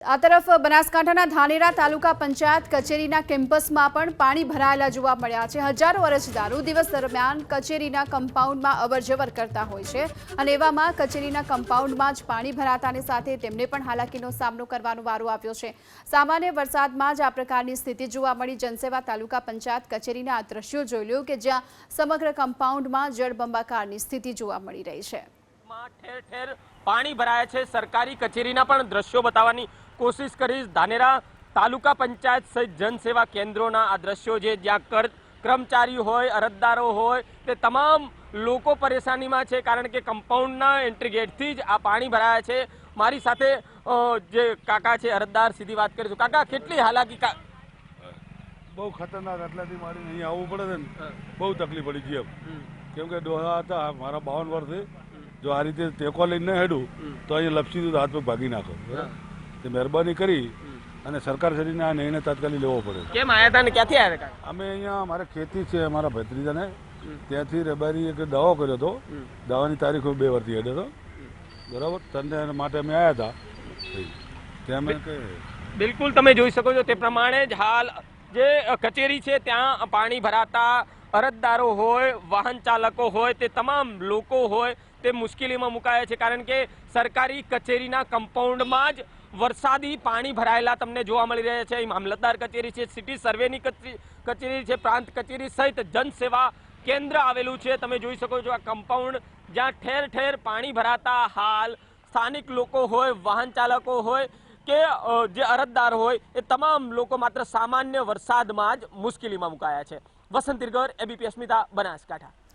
આ તરફ બનાસકાંઠાના ધાનેરા તાલુકા પંચાયત કચેરીના કેમ્પસમાં પણ પાણી ભરાયેલા જોવા મળ્યા છે। હજારો અરજદારો દિવસ દરમિયાન કચેરીના કમ્પાઉન્ડમાં અવરજવર કરતા હોય છે અને એવામાં કચેરીના કમ્પાઉન્ડમાં જ પાણી ભરાતાની સાથે તેમને પણ હાલાકીનો સામનો કરવાનો વારો આવ્યો છે। સામાન્ય વરસાદમાં જ આ પ્રકારની સ્થિતિ જોવા મળી। જનસેવા તાલુકા પંચાયત કચેરીના આ દ્રશ્યો જોઈ લો કે જ્યાં સમગ્ર કમ્પાઉન્ડમાં જળબંબાકારની સ્થિતિ જોવા મળી રહી છે। ઠેર ઠેર પાણી ભરાયા છે। સરકારી કચેરીના પણ દ્રશ્યો બતાવવાની કોશિશ કરીશ। ધાનેરા તાલુકા પંચાયત સહિત જનસેવા કેન્દ્રોના આ દ્રશ્યો છે જ્યાં કર્મચારી હોય, અરજદારો હોય તે તમામ લોકો પરેશાનીમાં છે, કારણ કે કમ્પાઉન્ડના એન્ટ્રી ગેટથી જ આ પાણી ભરાયા છે। મારી સાથે જે કાકા છે અરજદાર, સીધી વાત કરીશું। કાકા, કેટલી હાલાકી? બહુ ખતરનાક, એટલાથી મારી અહીં આવવું પડે છે ને, બહુ તકલીફ પડી ગઈ કેમ કે ડોહા હતા મારા 52 વર્ષે, જો આ રીતે ટેકો લઈને હેડું તો અહીંયા લપસી દઉં, હાથ પગ ભાગી નાખો। તે મહેરબાની કરી અને સરકાર શ્રીને આ નિર્ણય તાત્કાલિક લેવો પડે। કેમ આવ્યા હતા ને ક્યાંથી આવ્યા હતા? અમે અહીંયા અમારે ખેતી છે, અમારા ભત્રીજાને ત્યાંથી રબારી એક દવો કર્યો હતો, દવાની તારીખ 2 વર્ષથી હેડ્યો હતો, બરાબર, તને માટે અમે આવ્યા હતા ત્યાં અમે બિલકુલ તમે જોઈ શકો છો તે પ્રમાણે જ હાલ જે કચેરી છે ત્યાં પાણી ભરાતા અરજદારો હોય, વાહન ચાલકો હોય, તે તમામ લોકો હોય તે મુશ્કેલીમાં મુકાયા છે, કારણ કે સરકારી કચેરીના કમ્પાઉન્ડમાં જ વરસાદી પાણી ભરાયેલા તમને જોવા મળી રહ્યા છે। મામલતદાર કચેરી છે, સિટી સર્વેની કચેરી છે, પ્રાંત કચેરી સહિત જનસેવા કેન્દ્ર આવેલું છે। તમે જોઈ શકો છો આ કમ્પાઉન્ડ જ્યાં ઠેર ઠેર પાણી ભરાતા હાલ સ્થાનિક લોકો હોય, વાહન ચાલકો હોય કે જે અરજદાર હોય, એ તમામ લોકો માત્ર સામાન્ય વરસાદમાં જ મુશ્કેલીમાં મુકાયા છે। વસંત તિરગર, એબીપી અસ્મિતા, બનાસકાંઠા।